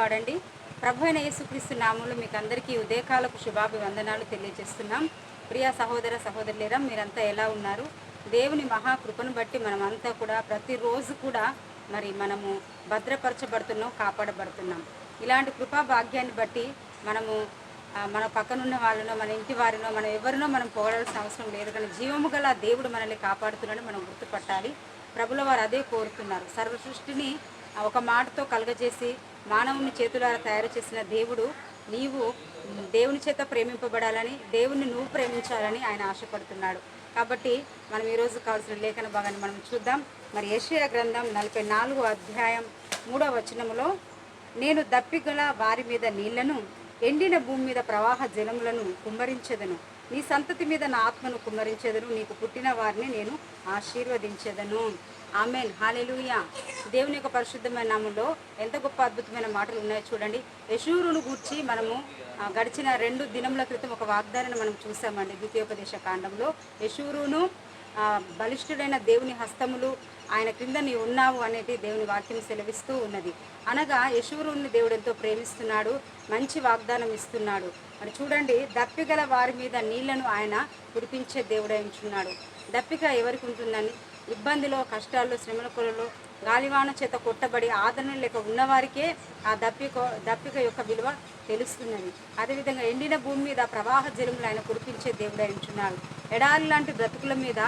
కాడండి. ప్రభు అయిన యేసుక్రీస్తు నామములో మీకు అందరికీ ఉదయకాలపు శుభాభివందనాలు తెలియజేస్తున్నాం. ప్రియ సహోదర సహోదరులారా, మీరంతా ఎలా ఉన్నారు? దేవుని మహాకృపను బట్టి మనమంతా కూడా ప్రతిరోజు కూడా మనము భద్రపరచబడుతున్నాం, కాపాడబడుతున్నాం. ఇలాంటి కృపా భాగ్యాన్ని బట్టి మనము మన పక్కనున్న వాళ్ళనో, మన ఇంటి వారినో, మనం ఎవరినో మనం పోగడాల్సిన అవసరం లేదు. కానీ జీవము గల దేవుడు మనల్ని కాపాడుతున్నాడని మనం గుర్తుపట్టాలి. ప్రభుల వారు అదే కోరుతున్నారు. సర్వ సృష్టిని ఒక మాటతో కలగజేసి మానవుని చేతులారా తయారు చేసిన దేవుడు, నీవు దేవుని చేత ప్రేమింపబడాలని, దేవుణ్ణి నువ్వు ప్రేమించాలని ఆయన ఆశపడుతున్నాడు. కాబట్టి మనం ఈరోజు కావాల్సిన లేఖన భాగాన్ని మనం చూద్దాం. యెషయా గ్రంథం 44వ అధ్యాయం 3వ వచనములో, నేను దప్పిగల వారి మీద నీళ్లను, ఎండిన భూమి మీద ప్రవాహ జలములను కుమ్మరించెదను. నీ సంతతి మీద నా ఆత్మను కుమ్మరించెదను. నీకు పుట్టిన వారిని నేను ఆశీర్వదించెదను. ఆమెన్, హల్లెలూయా. దేవుని యొక్క పరిశుద్ధమైన నామములో ఎంత గొప్ప అద్భుతమైన మాటలు ఉన్నాయో చూడండి. యెషూరును గూర్చి మనము గడిచిన 2 దినముల క్రితం ఒక వాగ్దానాన్ని మనం చూసామండి. ద్వితీయోపదేశ కాండంలో యెషూరును బలిష్ఠుడైన దేవుని హస్తములు ఆయన క్రింద నీ ఉన్నావు అనేది దేవుని వాక్యం సెలవిస్తూ ఉన్నది. అనగా యెషూరుని దేవుడు ఎంతో ప్రేమిస్తున్నాడు, మంచి వాగ్దానం ఇస్తున్నాడు. చూడండి, దప్పిగల వారి మీద నీళ్లను ఆయన కురిపించే దేవుడై ఉంటున్నాడు. దప్పిక ఎవరికి ఉంటుందని, ఇబ్బందిలో, కష్టాల్లో, శ్రమల కొలలో, గాలివాన చేత కొట్టబడి ఆదరణ లేక ఉన్నవారికే ఆ దప్పిక యొక్క విలువ తెలుస్తున్నది. అదేవిధంగా ఎండిన భూమి మీద ప్రవాహ జలములు ఆయన కురిపించే దేవుడై ఉంటున్నాడు. ఎడారి లాంటి బ్రతుకుల మీద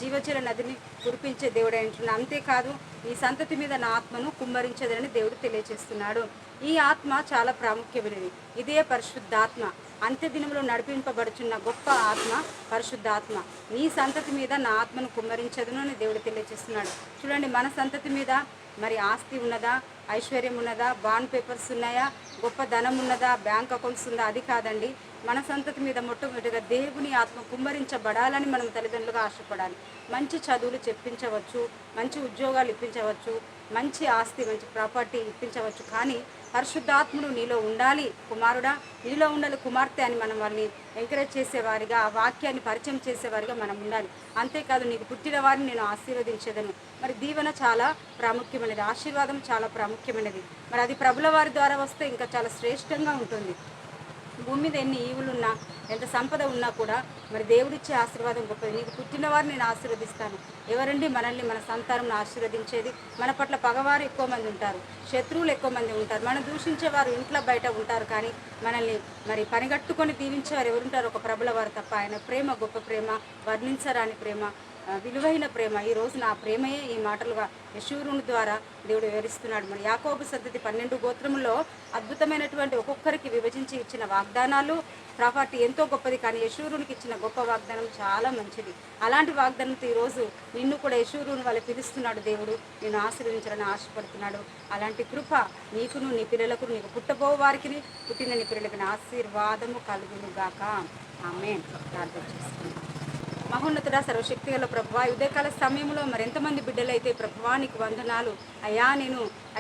జీవజల నదిని కురిపించే దేవుడై ఉంటున్నాడు. అంతేకాదు, ఈ సంతతి మీద నా ఆత్మను కుమ్మరించదని దేవుడు తెలియజేస్తున్నాడు. ఈ ఆత్మ చాలా ప్రాముఖ్యమైనది. ఇదే పరిశుద్ధాత్మ. అంత్య దినంలో నడిపింపబడుచున్న గొప్ప ఆత్మ పరిశుద్ధాత్మ. నీ సంతతి మీద నా ఆత్మను కుమ్మరించదును అని దేవుడు తెలియజేస్తున్నాడు. చూడండి, మన సంతతి మీద ఆస్తి ఉన్నదా, ఐశ్వర్యం ఉన్నదా, బాండ్ పేపర్స్ ఉన్నాయా, గొప్ప ధనం ఉన్నదా, బ్యాంక్ అకౌంట్స్ ఉందా, అది కాదండి. మన సంతతి మీద మొట్టమొదటిగా దేవుని ఆత్మ కుమ్మరించబడాలని మనం తల్లిదండ్రులుగా ఆశపడాలి. మంచి చదువులు చెప్పించవచ్చు, మంచి ఉద్యోగాలు ఇప్పించవచ్చు, మంచి ఆస్తి, మంచి ప్రాపర్టీ ఇప్పించవచ్చు. కానీ పరిశుద్ధాత్ముడు నీలో ఉండాలి కుమారుడా, నీలో ఉండాలి కుమార్తె అని మనం వాళ్ళని ఎంకరేజ్ చేసేవారిగా, ఆ వాక్యాన్ని పరిచయం చేసేవారిగా మనం ఉండాలి. అంతేకాదు, నీకు పుట్టిన వారిని నేను ఆశీర్వదించేదను. దీవెన చాలా ప్రాముఖ్యమైనది, ఆశీర్వాదం చాలా ప్రాముఖ్యమైనది. అది ప్రభుల వారి ద్వారా వస్తే ఇంకా చాలా శ్రేష్టంగా ఉంటుంది. భూమి మీద ఎన్ని ఈవులున్నా, ఎంత సంపద ఉన్నా కూడా దేవుడిచ్చే ఆశీర్వాదం గొప్పది. నీకు పుట్టిన వారిని నేను ఆశీర్వదిస్తాను. ఎవరండి మనల్ని, మన సంతానం ఆశీర్వదించేది? మన పట్ల పగవారు ఎక్కువ మంది ఉంటారు, శత్రువులు ఎక్కువ మంది ఉంటారు, మనం దూషించేవారు ఇంట్లో బయట ఉంటారు. కానీ మనల్ని పనిగట్టుకొని దీవించేవారు ఎవరుంటారు? ఒక ప్రభుల వారు తప్ప. ఆయన ప్రేమ గొప్ప ప్రేమ, వర్ణించరాని ప్రేమ, విలువైన ప్రేమ. ఈరోజు నా ప్రేమయే ఈ మాటలుగా యెషూరుని ద్వారా దేవుడు వివరిస్తున్నాడు. యాకోబు సంతతి 12 గోత్రములో అద్భుతమైనటువంటి ఒక్కొక్కరికి విభజించి ఇచ్చిన వాగ్దానాలు, ప్రాపర్టీ ఎంతో గొప్పది. కానీ యెషూరునికి ఇచ్చిన గొప్ప వాగ్దానం చాలా మంచిది. అలాంటి వాగ్దానంతో ఈరోజు నిన్ను కూడా యెషూరుని వాళ్ళు పిలుస్తున్నాడు దేవుడు. నిన్ను ఆశీర్వదించాలని ఆశపడుతున్నాడు. అలాంటి కృప నీకును, నీ పిల్లలకు, నీకు పుట్టబో వారికి, పుట్టిన నీ పిల్లలకి ఆశీర్వాదము కలుగును గాక. ఆమేన్. ప్రార్థన చేసుకుందాం. మహోన్నతుడా, సర్వశక్తిగల ప్రభువా, ఉదయకాల సమయంలో ఎంతమంది బిడ్డలైతే ప్రభువా నీకు వందనాలు అయ్యా.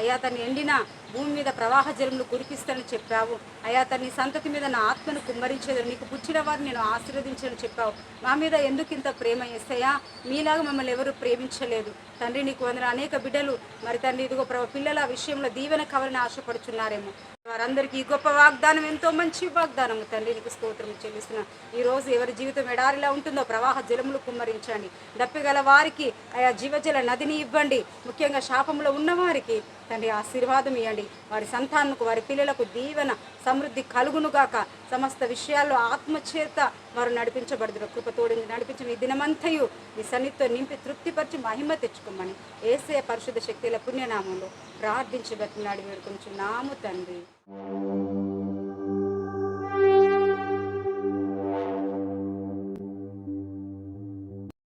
అయ్యా తను ఎండిన భూమి మీద ప్రవాహ జలములు కురిపిస్తానని చెప్పావు అయ్యా. తన సంతతి మీద నా ఆత్మను కుమ్మరించేదని, నీకు పుచ్చిన వారిని నేను ఆశీర్వదించని చెప్పావు. మా మీద ఎందుకు ఇంత ప్రేమ యేసయ్యా? మీలాగా మమ్మల్ని ఎవరు ప్రేమించలేదు తండ్రి. నీకు వందన. అనేక బిడ్డలు తండ్రి ఇదిగో పిల్లల విషయంలో దీవెన కావాలని ఆశపడుచున్నారేమో. వారందరికీ ఈ గొప్ప వాగ్దానం ఎంతో మంచి వాగ్దానము తండ్రి, నీకు స్తోత్రం చెల్లిస్తున్నా. ఈరోజు ఎవరి జీవితం ఎడారిలా ఉంటుందో ప్రవాహ జలములు కుమ్మరించండి. దప్పిగల వారికి ఆయా జీవజల నదిని ఇవ్వండి. ముఖ్యంగా శాపంలో ఉన్నవారికి తండ్రి ఆశీర్వాదం ఇవ్వండి. వారి సంతానకు, వారి పిల్లలకు దీవెన సమృద్ధి కలుగునుగాక. సమస్త విషయాల్లో ఆత్మచేత వారు నడిపించబడుదురు. కృపతోడి నడిపించిన ఈ దినమంతయు నీ సన్నిధితో నింపి తృప్తిపరిచి మహిమ తెచ్చుకోమని యేసయ్య పరిశుద్ధ శక్తుల పుణ్యనామంలో ప్రార్థించి బతిమలాడి వేడుకొంచున్నాము తండ్రి.